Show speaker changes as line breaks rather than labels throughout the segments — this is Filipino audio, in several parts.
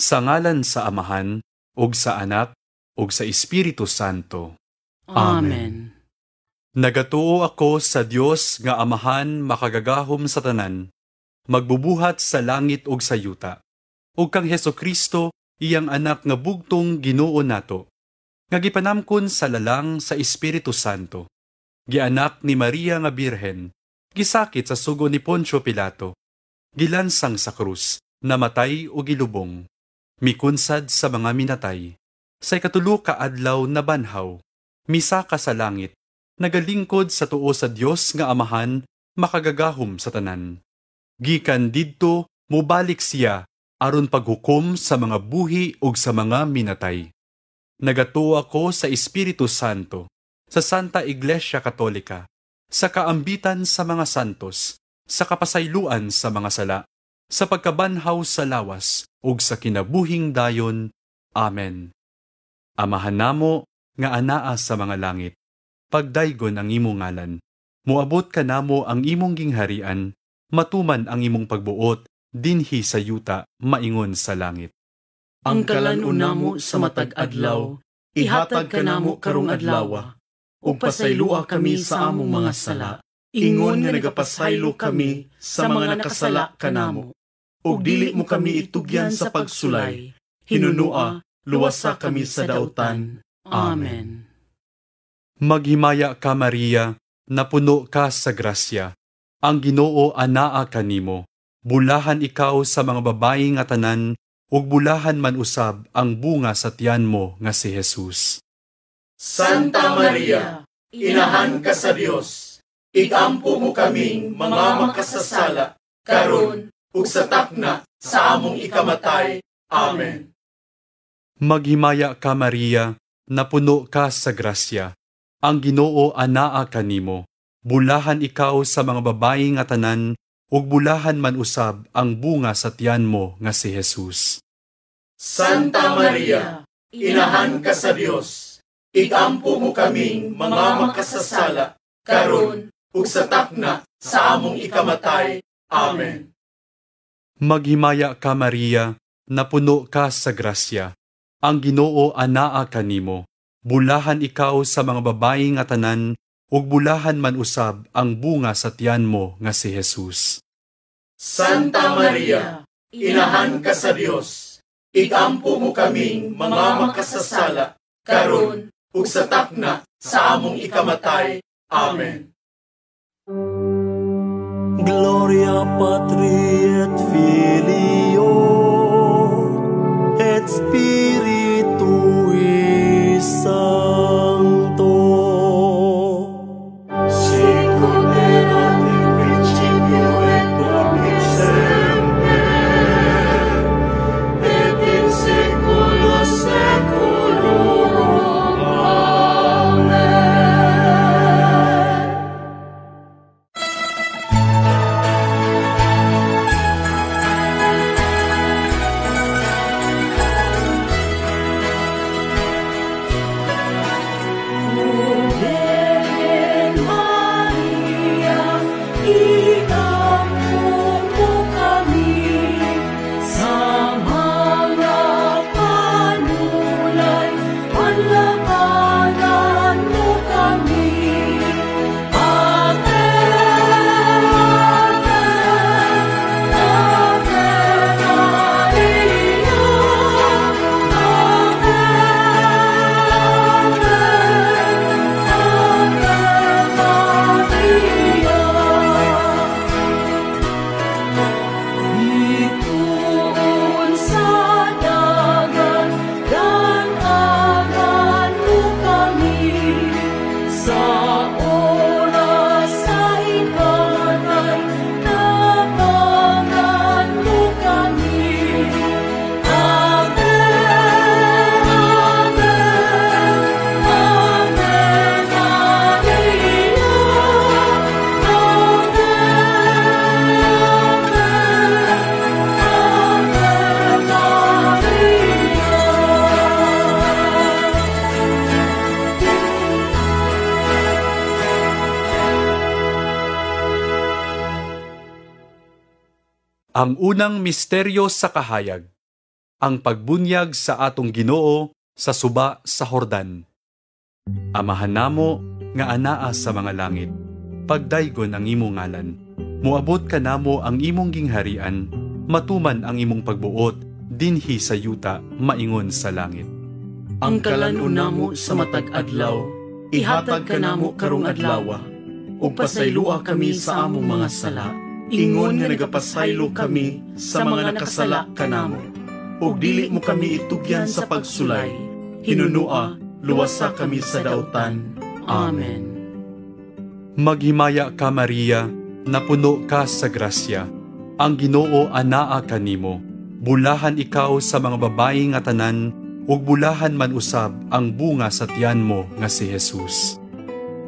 Sa ngalan sa Amahan, ug sa Anak, ug sa Espiritu Santo.
Amen.
Nagatuo ako sa Dios nga Amahan makagagahom sa tanan, magbubuhat sa langit ug sa yuta, ug kang Hesukristo iyang anak nga bugtong Ginoo nato, nga gipanamkon sa lalang sa Espiritu Santo, gianak ni Maria nga Birhen, gisakit sa sugo ni Poncio Pilato, gilansang sa krus, namatay o gilubong, mikunsad sa mga minatay, sa ikatulo ka adlaw na banhaw, misaka sa langit, nagalingkod sa tuo sa Dios nga Amahan makagagahom sa tanan. Gikan didto mobalik siya aron paghukom sa mga buhi ug sa mga minatay. Nagatuo ako sa Espiritu Santo, sa Santa Iglesia Katolika, sa kaambitan sa mga santos, sa kapasayloan sa mga sala, sa pagkabanhaw sa lawas, ug sa kinabuhing dayon. Amen. Amahan namo nga anaa sa mga langit, pagdaygon ang imong ngalan, muabot ka namo ang imong gingharian, matuman ang imong pagbuot, dinhi sa yuta, maingon sa langit.
Ang kalan-una mo sa matag adlaw, ihatag ka namo karong adlaw, ug pasaylua kami sa among mga sala, ingon nga nagapasaylo kami sa mga nakasala kanamo. Ug dili mo kami itugyan sa pagsulay, hinunua, luwasa kami sa dautan. Amen.
Maghimaya ka Maria, napuno ka sa grasya, ang Ginoo anaa kanimo, bulahan ikaw sa mga babayi nga tanan, ug bulahan man usab ang bunga sa tiyan mo nga si Jesus.
Santa Maria, inahan ka sa Dios, igampo mo kaming mga makasasala, karon ug sa takna sa among ikamatay. Amen.
Maghimaya ka Maria, napuno ka sa grasya, ang Ginoo anaa kanimo, bulahan ikaw sa mga babayi nga tanan, ug bulahan man usab ang bunga sa tiyan mo nga si Jesus.
Santa Maria, inahan ka sa Dios, igampo mo kaming mga makasasala, karon ug sa takna sa among ikamatay. Amen.
Maghimaya ka Maria, napuno ka sa grasya, ang Ginoo anaa kanimo, bulahan ikaw sa mga babayi nga tanan, ug bulahan man usab ang bunga sa tiyan mo nga si Jesus.
Santa Maria, inahan ka sa Dios, igampo mo kaming mga makasasala, karon ug sa takna sa among ikamatay. Amen.
Gloria Patri et Filio et Spiritui Sancto.
Sicut erat in principio et nunc et semper, et in saecula saeculorum. Amen.
Ang unang misteryo sa kahayag. ang pagbunyag sa atong Ginoo sa suba sa Jordan. Amahan namo nga anaa sa mga langit, pagdaygon ang imong ngalan. Muabot ka namo ang imong gingharian, matuman ang imong pagbuot, dinhi sa yuta, maingon sa langit.
Ang kalan-una mo sa matag adlaw, ihatag ka namo karong adlawa, ug pasaylua kami sa among mga sala, ingon nga nagapasaylo kami sa mga nakasala kanamo. Ug dili mo kami itugyan sa pagsulay, hinunua, luwasa kami sa dautan. Amen.
Maghimaya ka Maria, napuno ka sa grasya, ang Ginoo anaa kanimo. Bulahan ikaw sa mga babayi nga tanan, ug bulahan man usab ang bunga sa tiyan mo nga si Jesus.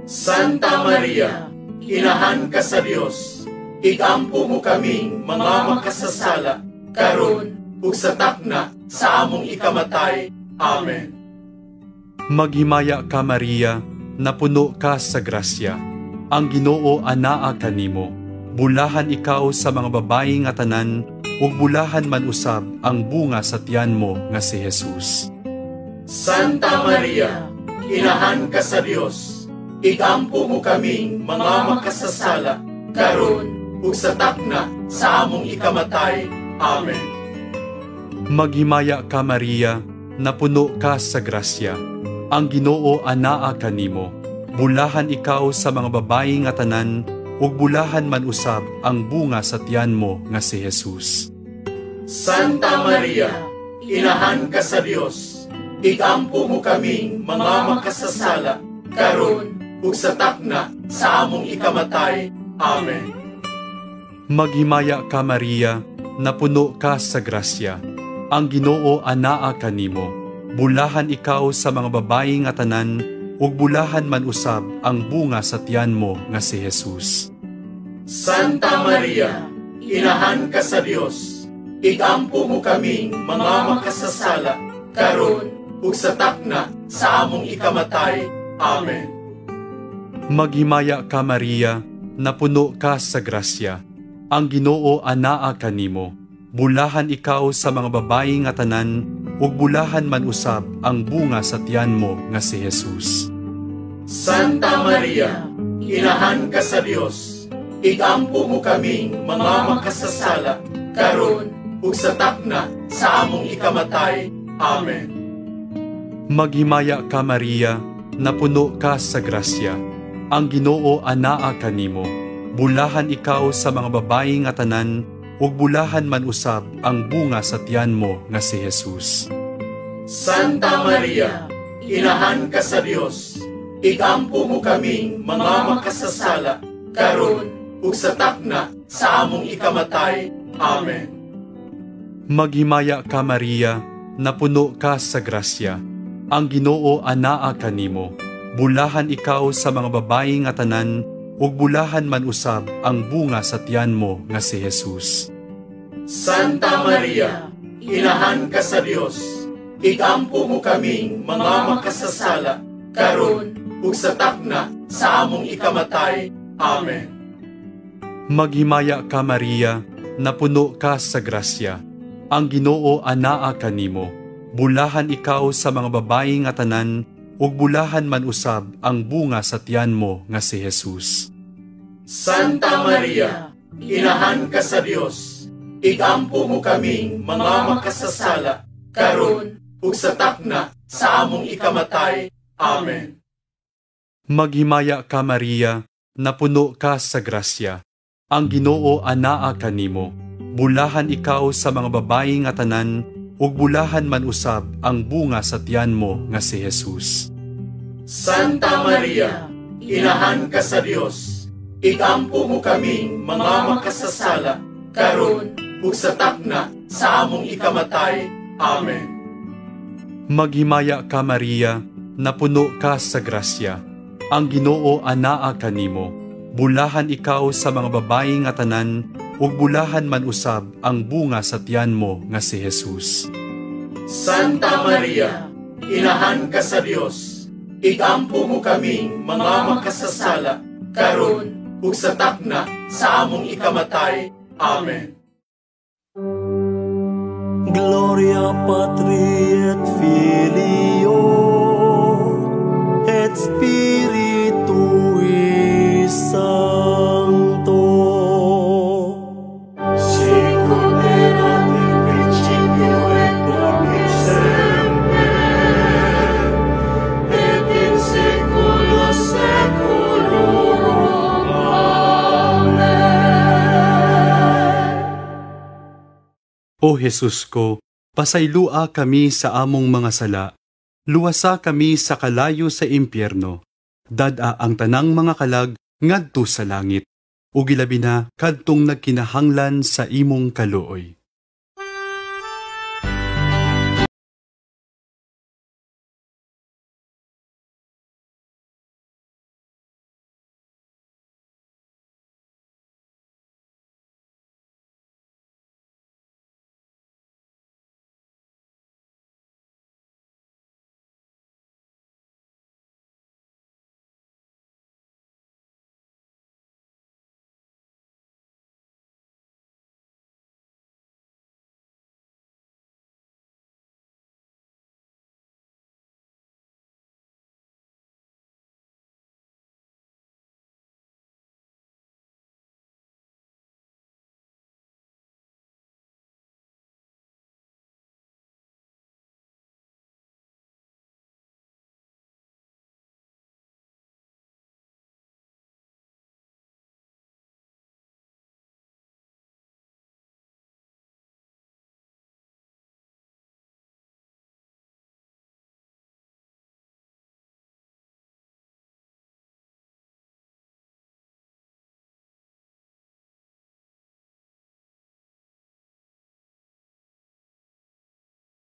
Santa Maria, inahan ka sa Dios, igampo mo kaming mga makasasala, karon ug sa takna sa among ikamatay. Amen.
Maghimaya ka Maria, napuno ka sa grasya, ang Ginoo anaa kanimo. Bulahan ikaw sa mga babayi nga tanan, ug bulahan man usab ang bunga sa tiyan mo nga si Jesus.
Santa Maria, inahan ka sa Dios, igampo mo kaming mga makasasala, karon ug sa takna sa among ikamatay. Amen.
Maghimaya ka Maria, napuno ka sa grasya, ang Ginoo anaa kanimo. Bulahan ikaw sa mga babayi nga tanan, ug bulahan man usab ang bunga sa tiyan mo nga si Jesus.
Santa Maria, inahan ka sa Dios, igampo mo kaming mga makasasala, karon ug sa takna sa among ikamatay. Amen.
Maghimaya ka Maria, napuno ka sa grasya, ang Ginoo anaa kanimo. Bulahan ikaw sa mga babayi nga tanan, ug bulahan man usab ang bunga sa tiyan mo nga si Jesus.
Santa Maria, inahan ka sa Dios, igampo mo kaming mga makasasala, karon ug sa takna sa among ikamatay. Amen.
Maghimaya ka Maria, napuno ka sa grasya, ang Ginoo anaa kanimo. Bulahan ikaw sa mga babayi nga tanan, ug bulahan man usab ang bunga sa tiyan mo nga si Jesus.
Santa Maria, inahan ka sa Dios, igampo mo kaming mga makasasala, karon ug sa takna sa among ikamatay. Amen.
Maghimaya ka Maria, napuno ka sa grasya, ang Ginoo anaa kanimo. Bulahan ikaw sa mga babayi nga tanan, ug bulahan man usab ang bunga sa tiyan mo nga si Jesus.
Santa Maria, inahan ka sa Dios, igampo mo kaming mga makasasala, karon ug sa takna sa among ikamatay. Amen.
Maghimaya ka Maria, napuno ka sa grasya, ang Ginoo anaa kanimo. Bulahan ikaw sa mga babayi nga tanan, ug bulahan man usab ang bunga sa tiyan mo nga si Jesus.
Santa Maria, inahan ka sa Dios, igampo mo kaming mga makasasala, karon ug sa takna sa among ikamatay. Amen.
Maghimaya ka Maria, napuno ka sa grasya, ang Ginoo anaa kanimo. Bulahan ikaw sa mga babayi nga tanan, ug bulahan man usab ang bunga sa tiyan mo nga si Jesus.
Santa Maria, inahan ka sa Dios, igampo mo kaming mga makasasala, karon ug sa takna sa among ikamatay. Amen.
Maghimaya ka Maria, napuno ka sa grasya, ang Ginoo anaa kanimo. Bulahan ikaw sa mga babayi nga tanan, ug bulahan man usab ang bunga sa tiyan mo nga si Jesus.
Santa Maria, inahan ka sa Dios, igampo mo kaming mga makasasala, karon ug sa takna sa among ikamatay. Amen.
Maghimaya ka Maria, napuno ka sa grasya, ang Ginoo anaa kanimo. Bulahan ikaw sa mga babayi nga tanan, ug bulahan man usab ang bunga sa tiyan mo nga si Jesus.
Santa Maria, inahan ka sa Dios, igampo mo kaming mga makasasala, karon ug sa takna sa among ikamatay. Amen.
Gloria Patri et Filio et Spiritui Sancto.
Sicut erat in principio et nunc et semper, et in saecula saeculorum. Amen.
O Jesus ko, pasaylua kami sa among mga sala, luwasa kami sa kalayo sa impyerno, dada ang tanang mga kalag ngadto sa langit, ug ilabi na kadtong nagkinahanglan sa imong kaluoy.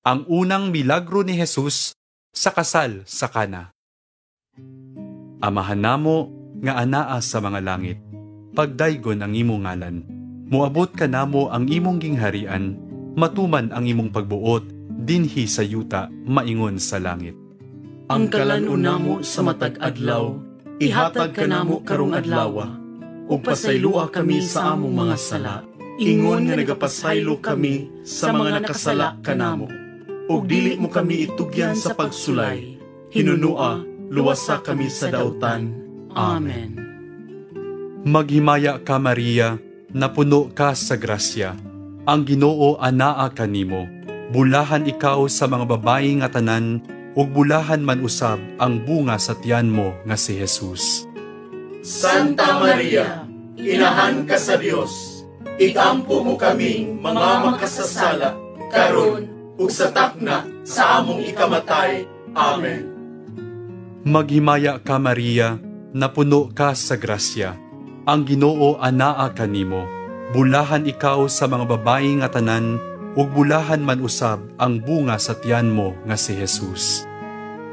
Ang unang milagro ni Jesus sa kasal sa Cana. Amahan namo nga anaa sa mga langit, pagdaygon ang imong ngalan. Muabot ka namo ang imong gingharian, matuman ang imong pagbuot, dinhi sa yuta, maingon sa langit.
Ang kalan-on namo sa matag adlaw, ihatag ka namo karong adlawa, ug pasaylua kami sa among mga sala, ingon nga nagapasaylo kami sa mga nakasala kanamo. Ug dili mo kami itugyan sa pagsulay, hinunua, luwasa kami sa dautan. Amen.
Maghimaya ka Maria, napuno ka sa grasya. Ang Ginoo anaa kanimo. Bulahan ikaw sa mga babayi nga tanan, ug bulahan man usab ang bunga sa tiyan mo nga si Jesus.
Santa Maria, inahan ka sa Dios, igampo mo kaming mga makasasala, karon ug sa takna sa among ikamatay. Amen.
Maghimaya ka Maria, napuno ka sa grasya. Ang Ginoo anaa kanimo. Bulahan ikaw sa mga babayi nga tanan, ug bulahan man usab ang bunga sa tiyan mo nga si Jesus.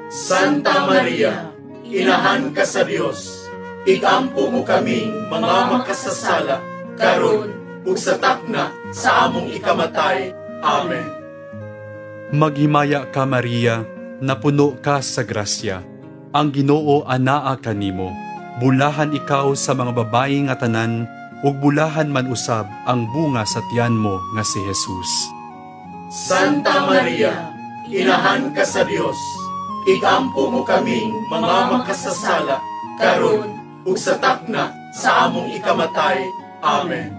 Santa Maria, inahan ka sa Dios, igampo mo kaming mga makasasala, karon ug sa takna sa among ikamatay. Amen.
Maghimaya ka Maria, napuno ka sa grasya. Ang Ginoo anaa kanimo. Bulahan ikaw sa mga babayi nga tanan, ug bulahan man usab ang bunga sa tiyan mo nga si Jesus.
Santa Maria, inahan ka sa Dios, igampo mo kaming mga makasasala, karon ug sa takna sa among ikamatay. Amen.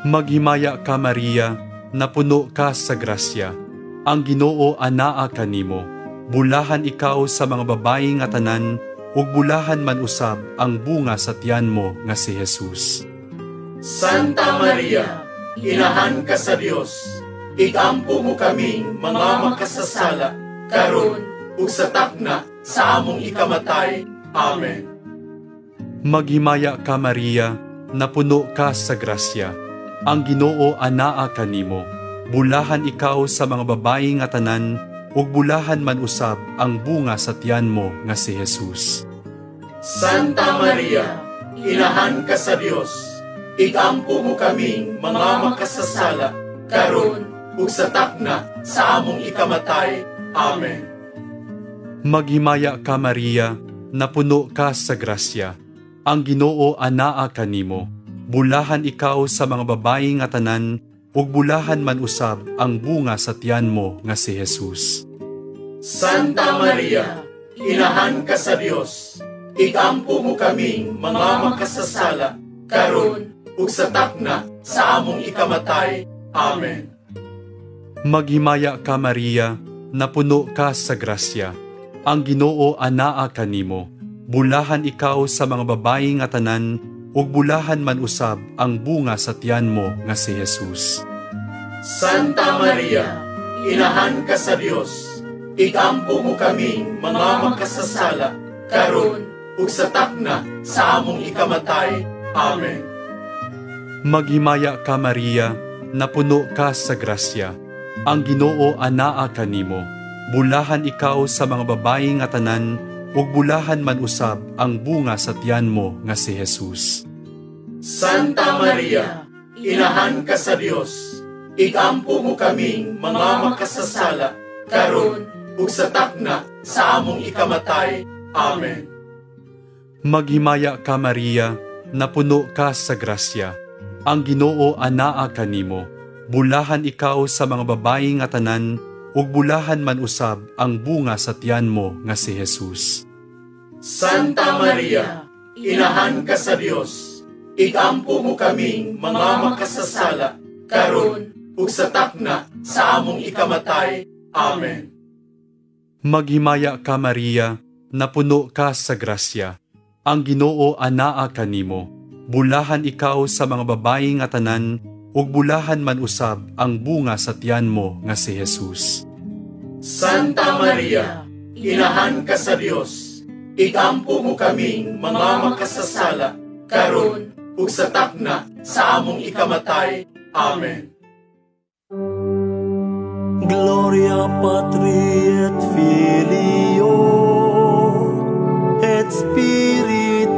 Maghimaya ka Maria, napuno ka sa grasya. Ang Ginoo anaa kanimo. Bulahan ikaw sa mga babayi nga tanan, ug bulahan man usab ang bunga sa tiyan mo nga si Jesus.
Santa Maria, inahan ka sa Dios, igampo mo kaming mga makasasala, karon ug sa takna sa among ikamatay. Amen.
Maghimaya ka Maria, napuno ka sa grasya. Ang Ginoo anaa kanimo. Bulahan ikaw sa mga babayi nga tanan, ug bulahan man usab ang bunga sa tiyan mo nga si Jesus.
Santa Maria, inahan ka sa Dios, igampo mo kaming mga makasasala, karon ug sa takna sa among ikamatay. Amen.
Maghimaya ka Maria, napuno ka sa grasya. Ang Ginoo anaa kanimo. Bulahan ikaw sa mga babayi nga tanan, ug bulahan man usab ang bunga sa tiyan mo nga si Jesus.
Santa Maria, inahan ka sa Dios, igampo mo kaming mga makasasala, karon ug sa takna sa among ikamatay. Amen.
Maghimaya ka Maria, napuno ka sa grasya. Ang Ginoo anaa kanimo. Bulahan ikaw sa mga babayi nga tanan, ug bulahan man usab ang bunga sa tiyan mo nga si Jesus.
Santa Maria, inahan ka sa Dios, igampo mo kaming mga makasasala, karon ug sa takna sa among ikamatay. Amen.
Maghimaya ka Maria, napuno ka sa grasya. Ang Ginoo anaa kanimo. Bulahan ikaw sa mga babayi nga tanan, ug bulahan man usab ang bunga sa tiyan mo nga si Jesus.
Santa Maria, inahan ka sa Dios, igampo mo kaming mga makasasala, karon ug sa takna sa among ikamatay. Amen.
Maghimaya ka Maria, napuno ka sa grasya. Ang Ginoo anaa kanimo. Bulahan ikaw sa mga babayi nga tanan, ug bulahan man usab ang bunga sa tiyan mo nga si Jesus.
Santa Maria, inahan ka sa Dios, igampo mo kaming mga makasasala, karon ug sa takna sa among ikamatay. Amen.
Maghimaya ka Maria, napuno ka sa grasya. Ang Ginoo anaa kanimo. Bulahan ikaw sa mga babayi nga tanan, ug bulahan man usab ang bunga sa tiyan mo nga si Jesus.
Santa Maria, inahan ka sa Dios, igampo mo kaming mga makasasala, karon ug sa takna sa among ikamatay. Amen.
Gloria Patri et Filio et Spiritui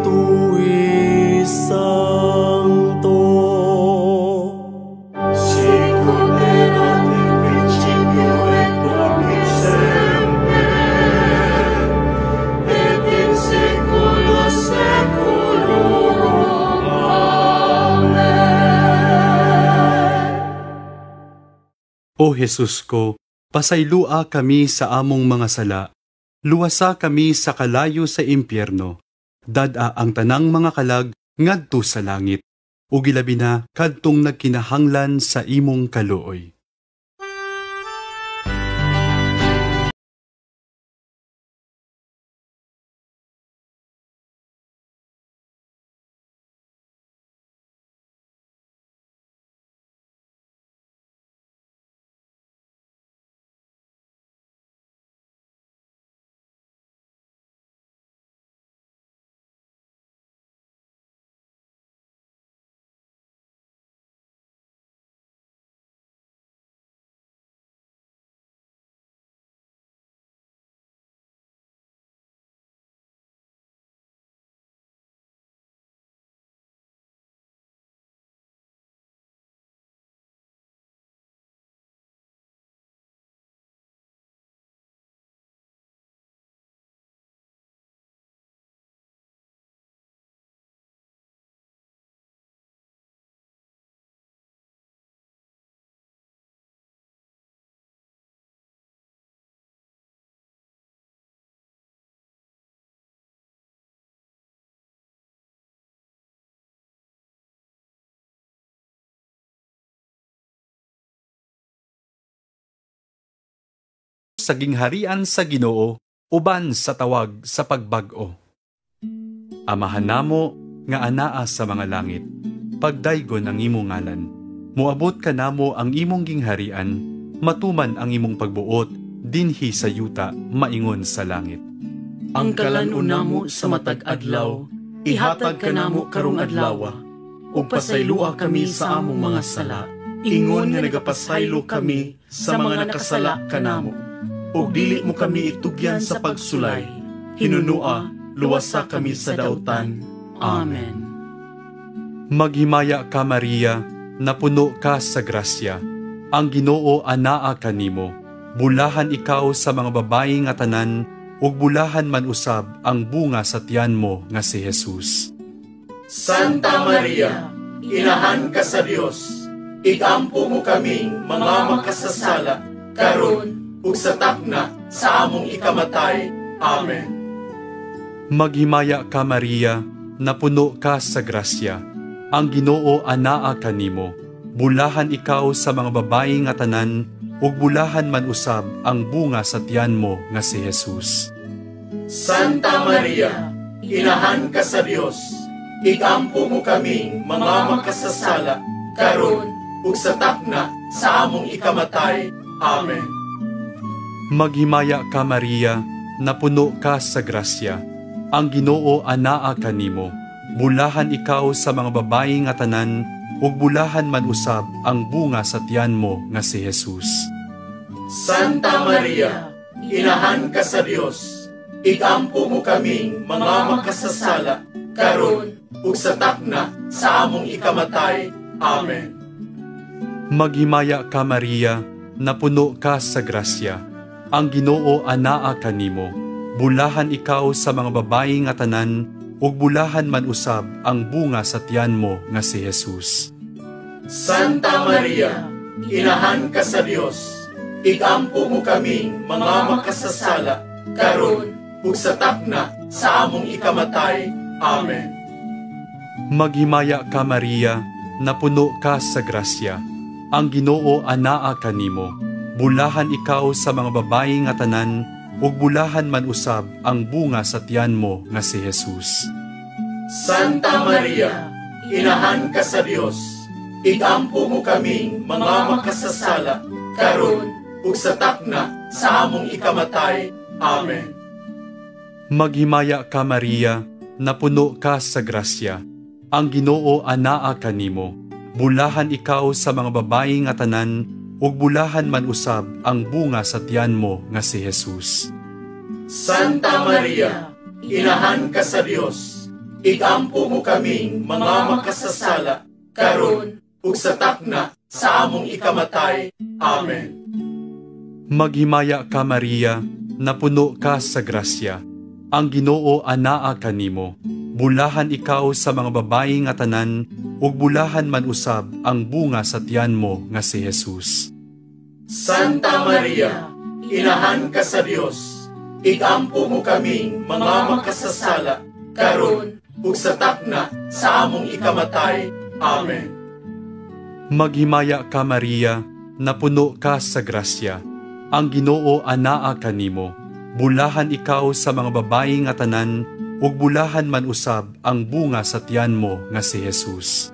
Sancto.
Sicut erat in principio et nunc et semper, et in saecula saeculorum. Amen.
O Jesus ko, pasaylua kami sa among mga sala. Luwasa kami sa kalayo sa impyerno. Dada ang tanang mga kalag ngadto sa langit. Ug ilabi na kadtong nagkinahanglan sa imong kaluoy. Sa gingharian sa Ginoo, uban sa tawag sa pagbag-o. Amahan namo nga anaa sa mga langit, pagdaygon ang imong ngalan. Muabot ka namo ang imong gingharian, matuman ang imong pagbuot, dinhi sa yuta, maingon sa langit.
Ang kalan-on namo sa matag adlaw, ihatag ka namo karong adlaw, ug pasaylua kami sa among mga sala, ingon nga nagapasaylo kami sa mga nakasala kanamo. Ug dili mo kami itugyan sa pagsulay, hinunua, luwasa kami sa dautan. Amen.
Maghimaya ka Maria, napuno ka sa grasya. Ang Ginoo anaa kanimo. Bulahan ikaw sa mga babayi nga tanan, ug bulahan man usab ang bunga sa tiyan mo nga si Jesus.
Santa Maria, inahan ka sa Dios, igampo mo kaming mga makasasala, karon ug sa takna sa among ikamatay. Amen.
Maghimaya ka, Maria, napuno ka sa grasya. Ang Ginoo anaa kanimo. Bulahan ikaw sa mga babayi nga tanan, ug bulahan man usab ang bunga sa tiyan mo nga si Jesus.
Santa Maria, inahan ka sa Dios, igampo mo kaming mga makasasala, karon ug sa takna sa among ikamatay. Amen.
Maghimaya ka, Maria, napuno ka sa grasya. Ang Ginoo anaa kanimo. Bulahan ikaw sa mga babayi nga tanan, ug bulahan man usab ang bunga sa tiyan mo nga si Jesus.
Santa Maria, inahan ka sa Dios, igampo mo kaming mga makasasala, karon ug sa takna sa among ikamatay. Amen.
Maghimaya ka, Maria, napuno ka sa grasya. Ang Ginoo anaa kanimo. Bulahan ikaw sa mga babayi nga tanan, ug bulahan man usab ang bunga sa tiyan mo nga si Jesus.
Santa Maria, inahan ka sa Dios, igampo mo kaming mga makasasala, karon ug sa takna sa among ikamatay. Amen.
Maghimaya ka, Maria, napuno ka sa grasya. Ang Ginoo anaa kanimo. Bulahan ikaw sa mga babayi nga tanan, ug bulahan man usab ang bunga sa tiyan mo nga si Jesus.
Santa Maria, inahan ka sa Dios, igampo mo kaming mga makasasala, karon ug sa takna sa among ikamatay. Amen.
Maghimaya ka, Maria, napuno ka sa grasya. Ang Ginoo anaa kanimo. Bulahan ikaw sa mga babayi nga tanan, ug bulahan man usab ang bunga sa tiyan mo nga si Jesus.
Santa Maria, inahan ka sa Dios, igampo mo kaming mga makasasala, karon ug sa takna sa among ikamatay. Amen.
Maghimaya ka, Maria, napuno ka sa grasya. Ang Ginoo anaa kanimo. Bulahan ikaw sa mga babayi nga tanan, ug bulahan man usab ang bunga sa tiyan mo nga si Jesus.
Santa Maria, inahan ka sa Dios, igampo mo kaming mga makasasala, karon ug sa takna sa among ikamatay. Amen.
Maghimaya ka, Maria, napuno ka sa grasya. Ang Ginoo anaa kanimo. Bulahan ikaw sa mga babayi nga tanan, ug bulahan man usab ang bunga sa tiyan mo nga si Jesus.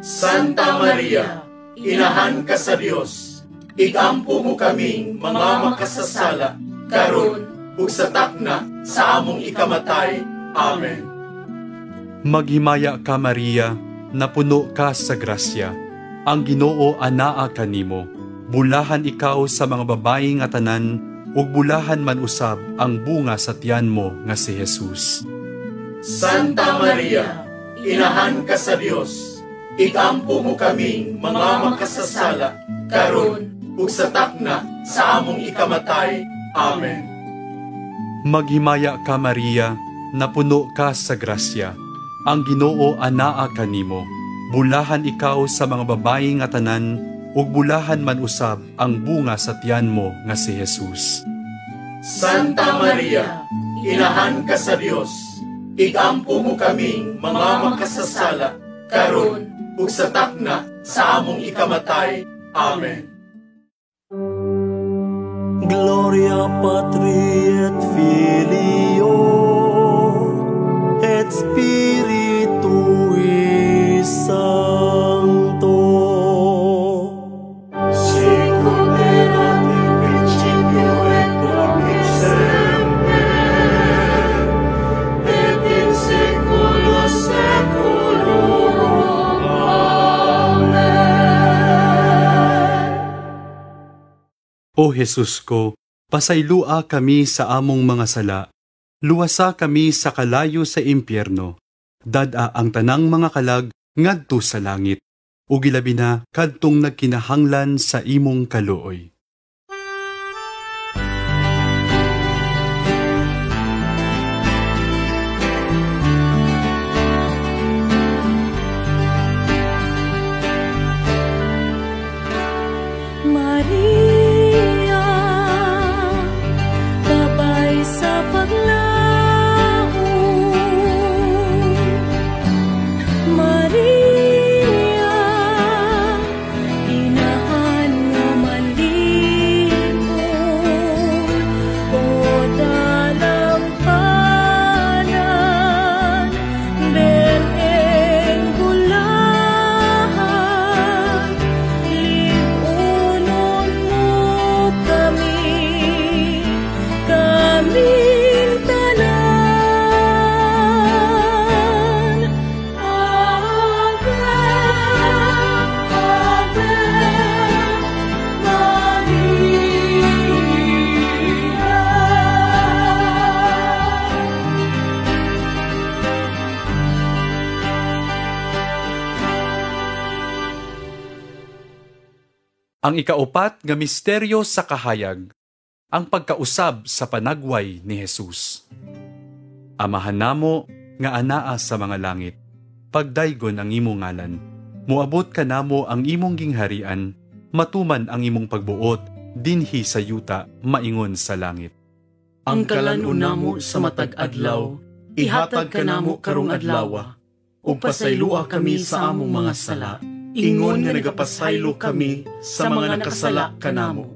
Santa Maria, inahan ka sa Dios, igampo mo kaming mga makasasala, karon ug sa takna sa among ikamatay. Amen.
Maghimaya ka, Maria, napuno ka sa grasya. Ang Ginoo anaa kanimo. Bulahan ikaw sa mga babayi nga tanan, ug bulahan man usab ang bunga sa tiyan mo nga si Jesus.
Santa Maria, inahan ka sa Dios, igampo mo kaming mga makasasala, karon ug sa takna sa among ikamatay. Amen.
Maghimaya ka, Maria, napuno ka sa grasya. Ang Ginoo anaa kanimo. Bulahan ikaw sa mga babayi nga tanan, ug bulahan man usab ang bunga sa tiyan mo nga si Jesus.
Santa Maria, inahan ka sa Dios, igampo mo kaming mga makasasala, karon ug sa takna sa among ikamatay. Amen.
Gloria Patri et Filio et Spiritui Sancto.
Sicut erat in principio et nunc et semper, et in saecula saeculorum. Amen.
O Jesus ko, pasaylua kami sa among mga sala. Luwasa kami sa kalayo sa impyerno. Dada ang tanang mga kalag ngadto sa langit. Ug ilabi na kadtong nagkinahanglan sa imong kaluoy. Ang ikaupat nga misteryo sa kahayag, ang pagkausab sa panagway ni Jesus. Amahan namo nga anaa sa mga langit, pagdaygon ang imong ngalan. Muabot ka namo ang imong gingharian, matuman ang imong pagbuot, dinhi sa yuta, maingon sa langit.
Ang kalan-una mo sa matag adlaw, ihatag ka namo karong adlaw. Ug pasaylua kami sa among mga sala, ingon nga nagapasaylo kami sa mga nakasala kanamo.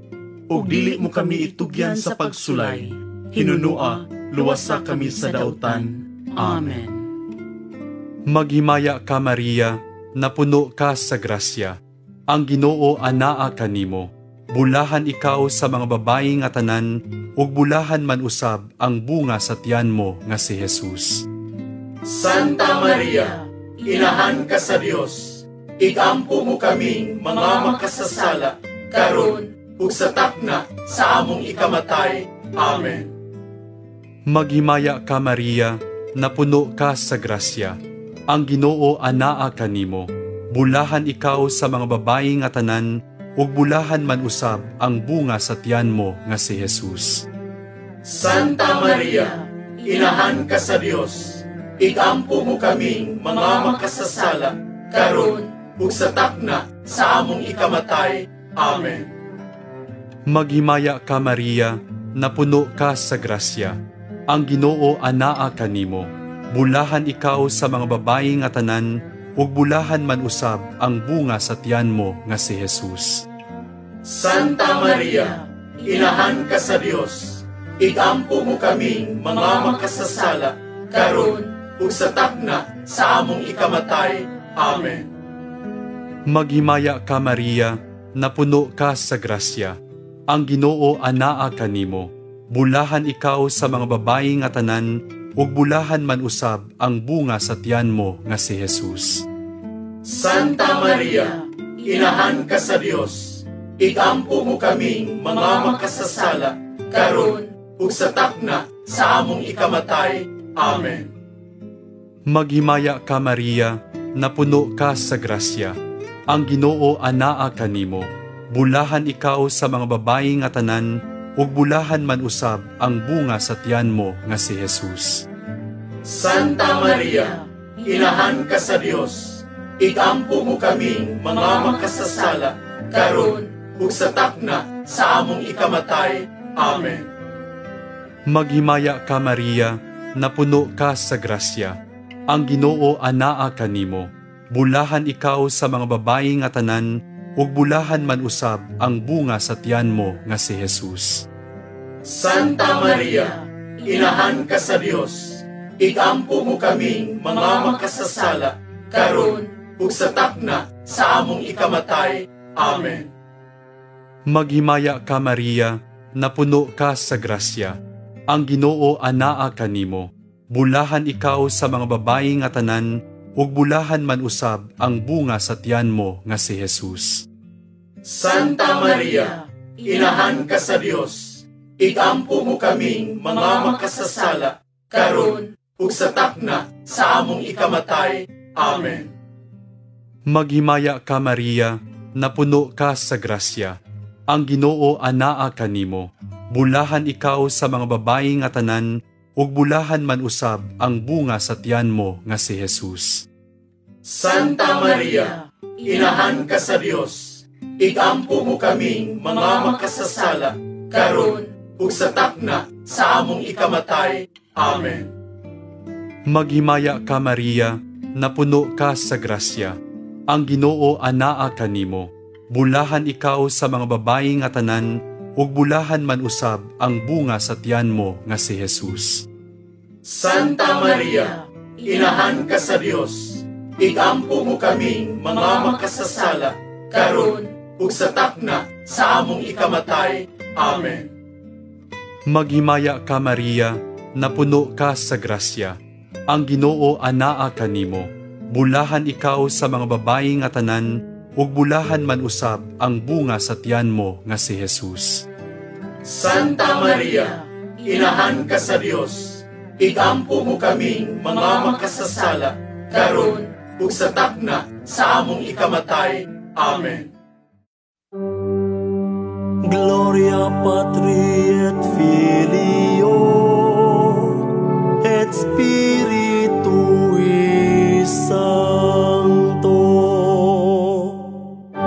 Ug dili mo kami itugyan sa pagsulay, hinunua, luwasa kami sa dautan. Amen.
Maghimaya ka Maria, napuno ka sa grasya. Ang Ginoo anaa kanimo. Bulahan ikaw sa mga babayi nga tanan, ug bulahan man usab ang bunga sa tiyan mo nga si Jesus.
Santa Maria, inahan ka sa Dios. Igampo mo kaming mga makasasala, karon ug sa takna sa among ikamatay. Amen.
Maghimaya ka Maria, napuno ka sa grasya. Ang Ginoo anaa kanimo. Bulahan ikaw sa mga babayi nga tanan, ug bulahan man usab ang bunga sa tiyan mo nga si Jesus.
Santa Maria, inahan ka sa Dios. Igampo mo kaming mga makasasala, karon ug sa takna sa among ikamatay. Amen.
Maghimaya ka Maria, napuno ka sa grasya. Ang Ginoo anaa kanimo. Bulahan ikaw sa mga babayi nga tanan, ug bulahan man usab ang bunga sa tiyan mo nga si Jesus.
Santa Maria, inahan ka sa Dios. Igampo mo kaming mga makasasala, karon ug sa takna sa among ikamatay. Amen.
Maghimaya ka Maria, napuno ka sa grasya. Ang Ginoo anaa kanimo. Bulahan ikaw sa mga babayi nga tanan, ug bulahan man usab ang bunga sa tiyan mo nga si Jesus.
Santa Maria, inahan ka sa Dios. Igampo mo kaming mga makasasala, karon ug sa takna sa among ikamatay. Amen.
Maghimaya ka Maria, napuno ka sa grasya. Ang Ginoo anaa kanimo. Bulahan ikaw sa mga babayi nga tanan, ug bulahan man usab ang bunga sa tiyan mo nga si Jesus.
Santa Maria, inahan ka sa Dios. Igampo mo kaming mga makasasala, karon ug sa takna sa among ikamatay. Amen.
Maghimaya ka Maria, napuno ka sa grasya. Ang Ginoo anaa kanimo. Bulahan ikaw sa mga babayi nga tanan, ug bulahan man usab ang bunga sa tiyan mo nga si Jesus.
Santa Maria, inahan ka sa Dios. Igampo mo kaming mga makasasala, karon ug sa takna sa among ikamatay. Amen.
Maghimaya ka Maria, napuno ka sa grasya. Ang Ginoo anaa kanimo. Bulahan ikaw sa mga babayi nga tanan, ug bulahan man usab ang bunga sa tiyan mo nga si Jesus.
Santa Maria, inahan ka sa Dios. Igampo mo kaming mga makasasala, karon ug sa takna sa among ikamatay. Amen.
Maghimaya ka Maria, napuno ka sa grasya. Ang Ginoo anaa kanimo. Bulahan ikaw sa mga babayi nga tanan, ug bulahan man usab ang bunga sa tiyan mo nga si Jesus.
Santa Maria, inahan ka sa Dios. Igampo mo kaming mga makasasala, karon ug sa takna sa among ikamatay. Amen.
Maghimaya ka Maria, napuno ka sa grasya. Ang Ginoo anaa kanimo. Bulahan ikaw sa mga babayi nga tanan, ug bulahan man usab ang bunga sa tiyan mo nga si Jesus.
Santa Maria, inahan ka sa Dios. Igampo mo kaming mga makasasala, karon ug sa takna sa among ikamatay. Amen.
Maghimaya ka Maria, napuno ka sa grasya. Ang Ginoo anaa kanimo. Bulahan ikaw sa mga babayi nga tanan, ug bulahan man usab ang bunga sa tiyan mo nga si Jesus.
Santa Maria, inahan ka sa Dios. Igampo mo kaming mga makasasala, karon ug sa takna sa among ikamatay. Amen.
Gloria Patri et Filio et Spiritui Sancto.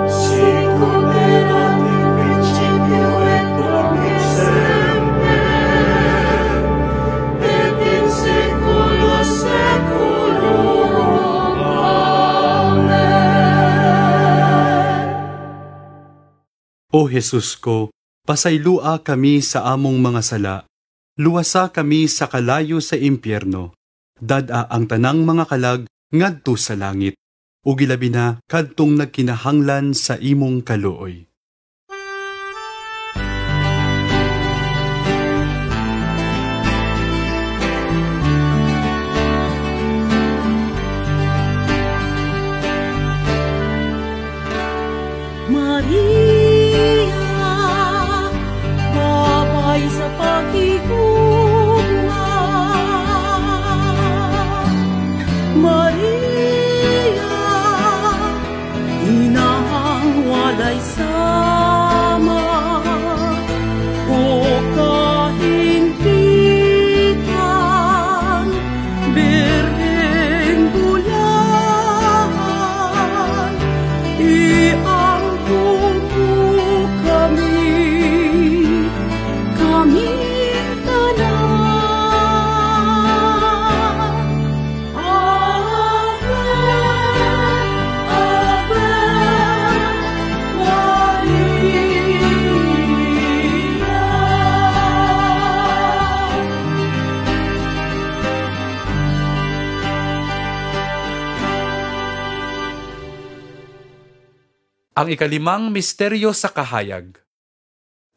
Sicut erat in principio et nunc et semper, et in saecula saeculorum. Amen.
O Jesus ko, pasaylua kami sa among mga sala, luwasa kami sa kalayo sa impyerno, dada ang tanang mga kalag ngadto sa langit, ug ilabi na kadtong nagkinahanglan sa imong kaluoy.
Maria, babay sa paghigunga. Maria, inahang walay sama, o kahimpitan, Birhen bulahan, iangkong kami tanan. Ave, Ave Maria.
Ang ikalimang misteryo sa kahayag,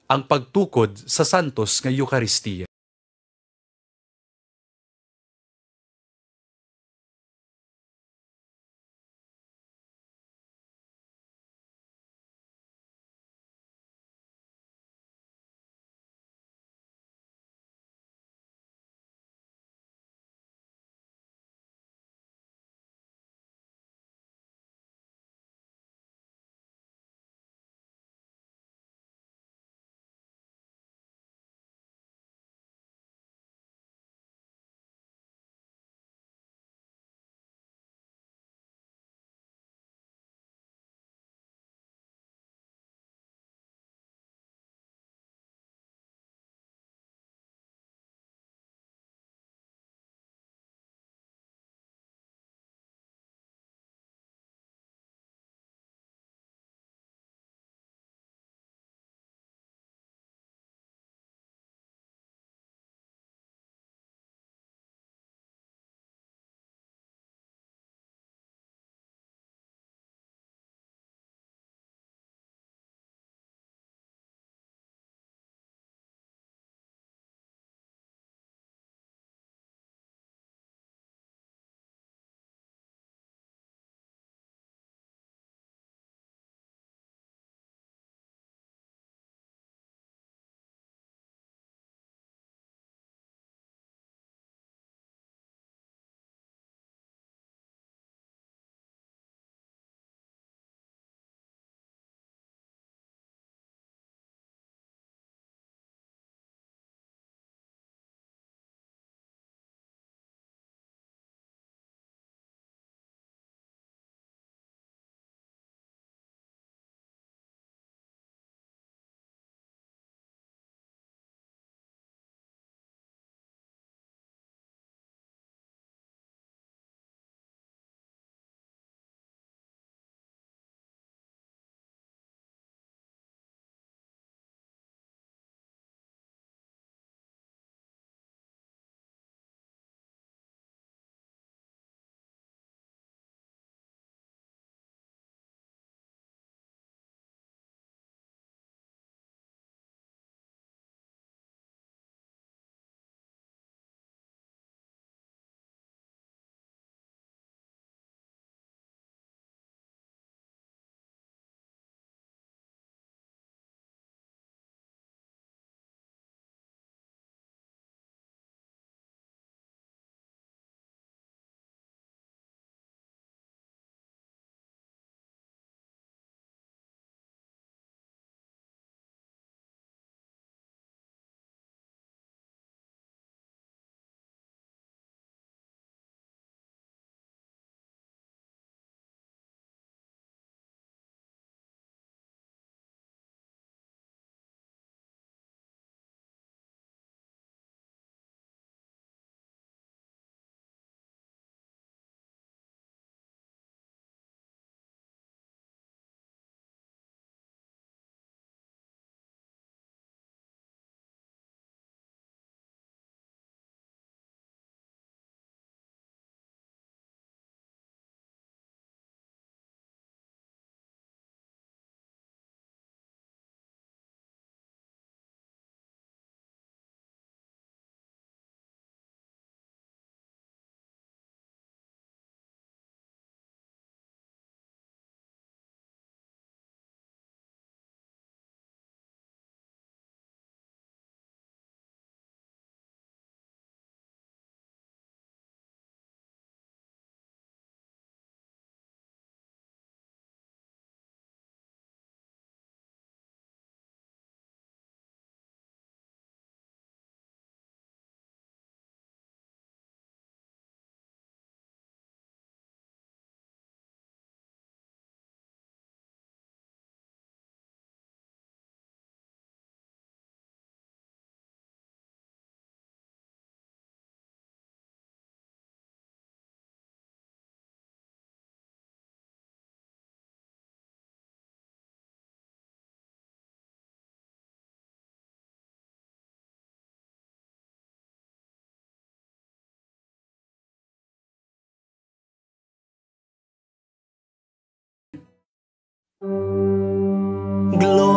ang pagtukod sa santos nga Eukaristiya.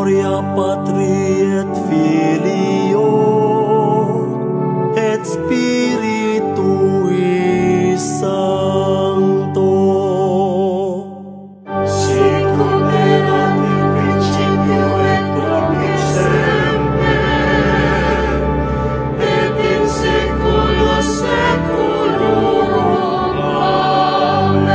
Gloria Patri et Filio et Spiritui Sancto.
Sicut erat in principio et nunc et semper, et in saecula saeculorum. Amen.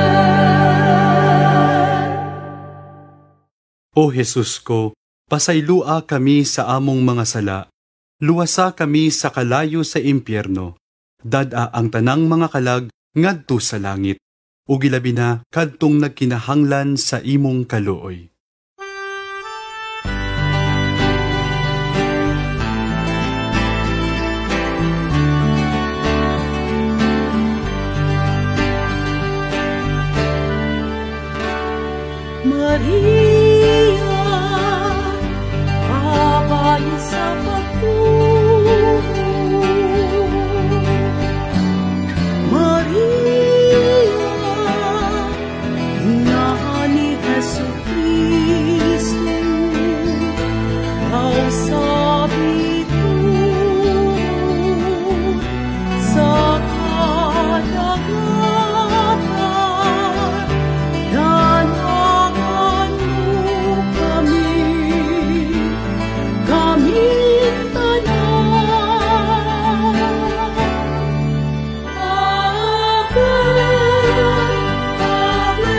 O Jesus ko, pasaylua kami sa among mga sala, luwasa kami sa kalayo sa impyerno, dad-a ang tanang mga kalag ngadto sa langit, ug ilabi na kadtong nagkinahanglan sa imong kaluoy.
Maria, babae sa pagtulong. Maria, ina ni Jesucristo, thou sabi ko sa kadagatan. Danagan mo kami tanan. Ave, Ave,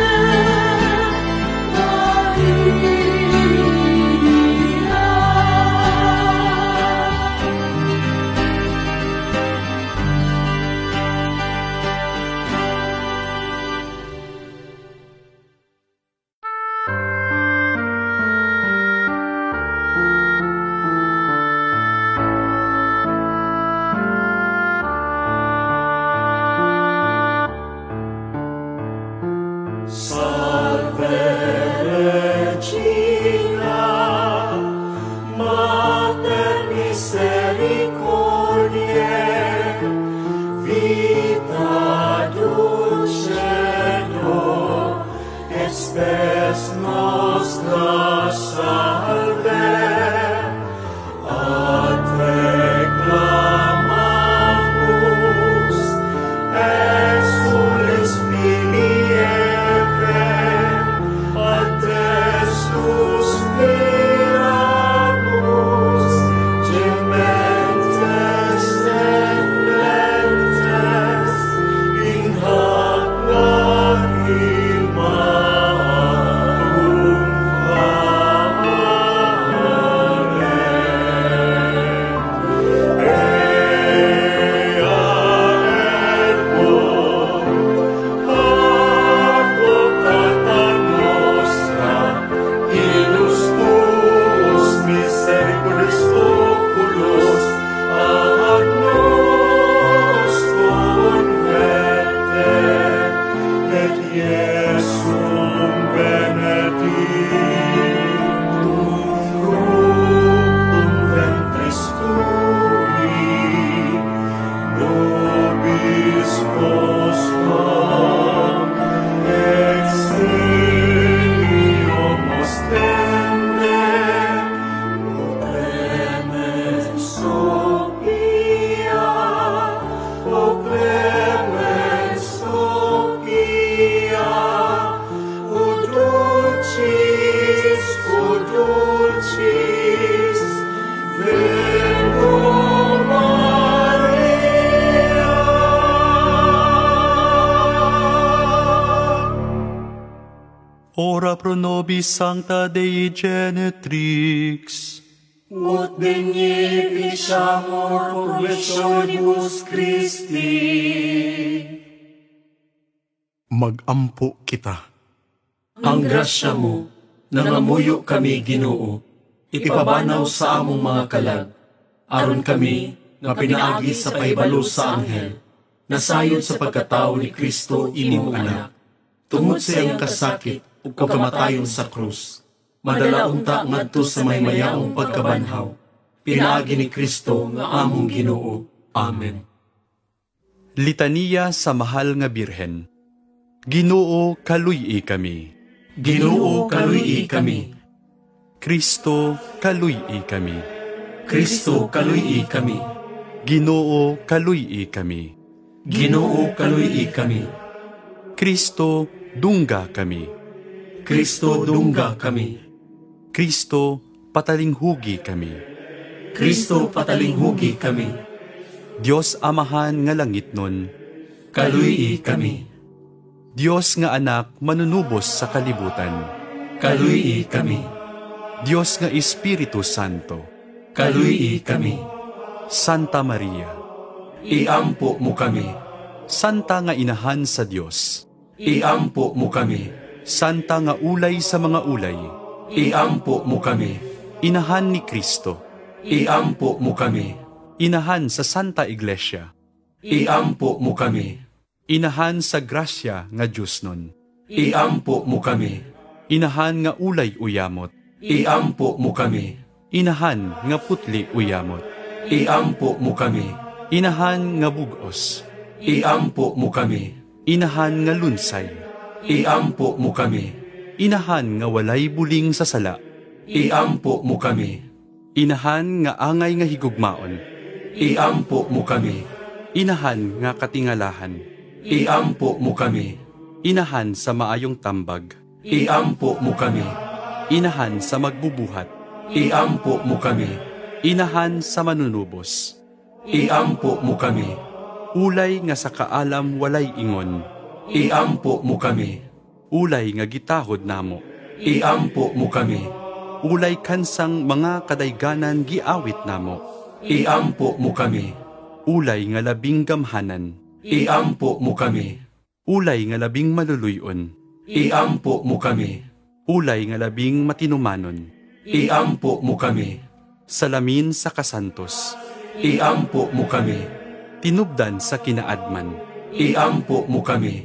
Salve Regina, Mater misericordiae, vita dulcedo, et spes nostra salve, a te clamamus, exules Filii Eve, a te suspiramus, gementes et flentes, in hac lacrimarum
Ora pro nobis Sancta Dei Genetrix.
Ut beneficiamur promissionibus Christi.
Mag-ampo kita.
Ang grasya mo, nangamuyo kami Ginoo, ipabanaw sa among mga kalag, aron kami nga pinaagi sa pahibalo sa anghel, nasayod sa pagkatao ni Kristo imong anak, tungod sa iyang kasakit ug kamatayon sa krus. Madala unta ngadto sa maymayaong pagkabanhaw, pinaagi ni Kristo nga among Ginoo. Amen.
Litania sa mahal nga Birhen. Ginoo, kaluy-i kami.
Ginoo, kaluy-i kami.
Kristo, kaluy-i kami.
Kristo, kaluy-i kami.
Ginoo, kaluy-i kami.
Ginoo, kaluy-i kami.
Kristo, dungga kami.
Kristo, dungga kami.
Kristo, patalinghugi kami.
Kristo, patalinghugi kami.
Diyos Amahan nga langit nun,
Kaluy-i kami.
Diyos nga anak manunubos sa kalibutan,
Kaluy-i kami.
Diyos nga Espiritu Santo,
Kaluy-i kami.
Santa Maria,
Iampo mo kami.
Santa nga inahan sa Diyos,
Iampo mo kami.
Santa nga ulay sa mga ulay,
Iampo mo kami.
inahan ni Kristo,
Iampo mo kami.
inahan sa Santa Iglesia,
Iampo mo kami.
inahan sa grasya nga Diyos nun,
Iampo mo kami.
inahan nga ulay uyamot,
Iampo mo kami.
inahan nga putli uyamot,
Iampo mo kami.
inahan nga bugos,
Iampo mo kami.
inahan nga lunsay,
Iampo mo kami.
inahan nga walay buling sa sala,
Iampo mo kami.
inahan nga angay nga higugmaon,
Iampo mo kami.
inahan nga katingalahan,
Iampo mo kami.
inahan sa maayong tambag,
Iampo mo kami.
inahan sa magbubuhat,
Iampo mo kami.
inahan sa manunubos,
Iampo mo kami.
ulay nga sa kaalam walay ingon,
Iampo mo kami.
ulay nga gitahod namo,
Iampo mo kami.
ulay kansang mga kadayganan giawit namo,
Iampo mo kami.
ulay nga labing gamhanan,
Iampo mo kami.
ulay nga labing maluluyon,
Iampo mo kami.
ulay nga labing matinumanon,
Iampo mo kami.
salamin sa kasantos,
Iampo mo kami.
tinubdan sa kinaadman,
Iampo mo kami.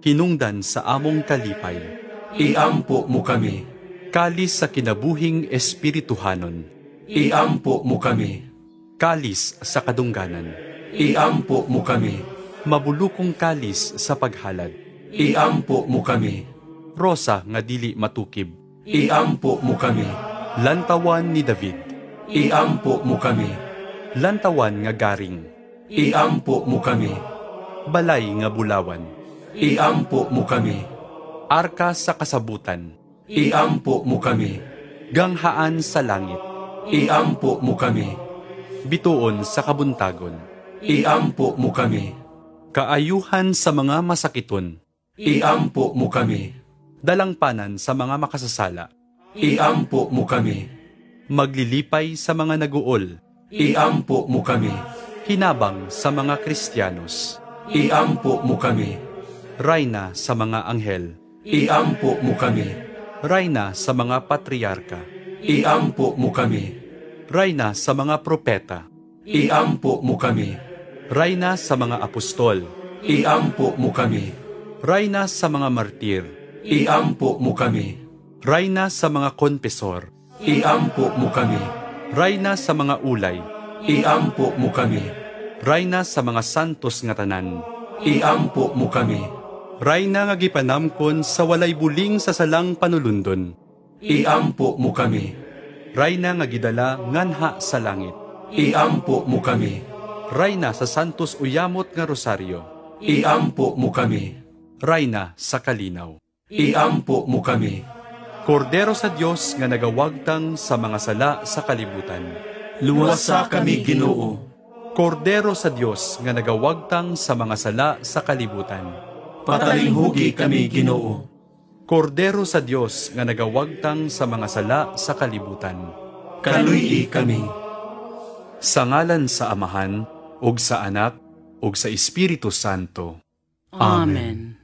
hinungdan sa among kalipay,
Iampo mo kami.
kalis sa kinabuhing espirituhanon,
Iampo mo kami.
kalis sa kadungganan,
Iampo mo kami.
mabulukong kalis sa paghalad,
Iampo mo kami.
rosa nga dili matukib,
Iampo mo kami.
lantawan ni David,
Iampo mo kami.
lantawan nga garing,
Iampo mo kami.
balay nga bulawan,
Iampo mo kami.
arka sa kasabutan,
Iampo mo kami.
ganghaan sa langit,
Iampo mo kami.
bituon sa kabuntagon,
Iampo mo kami.
kaayuhan sa mga masakiton,
Iampo mo kami.
dalangpanan sa mga makasasala,
Iampo mo kami.
maglilipay sa mga naguol,
Iampo mo kami.
hinabang sa mga Kristiyanos,
Iampo mo kami.
rayna sa mga anghel,
Iampo mo kami.
rayna sa mga patriarka,
Iampo mo kami.
rayna sa mga propeta,
Iampo mo kami.
rayna sa mga apostol,
Iampo mo kami.
rayna sa mga martir,
Iampo mo kami.
rayna sa mga konpesor,
Iampo mo kami.
rayna sa mga ulay,
Iampo mo kami.
rayna sa mga santos nga tanan,
Iampo mo kami.
rayna nga gipanamkon sa walay buling sa salang panulundon,
Iampo mo kami.
rayna nga gidala nganha sa langit,
Iampo mo kami.
rayna sa santos uyamot nga rosaryo,
Iampo mo kami.
rayna sa kalinaw.
Iampo mo kami.
Kordero sa Diyos nga nagawagtang sa mga sala sa kalibutan,
Luwasa kami, Ginoo.
Kordero sa Diyos nga nagawagtang sa mga sala sa kalibutan,
Patalinghugi kami, Ginoo.
Kordero sa Diyos nga nagawagtang sa mga sala sa kalibutan.
Kaluy-i kami.
Sa ngalan sa Amahan, ug sa Anak, ug sa Espiritu Santo.
Amen.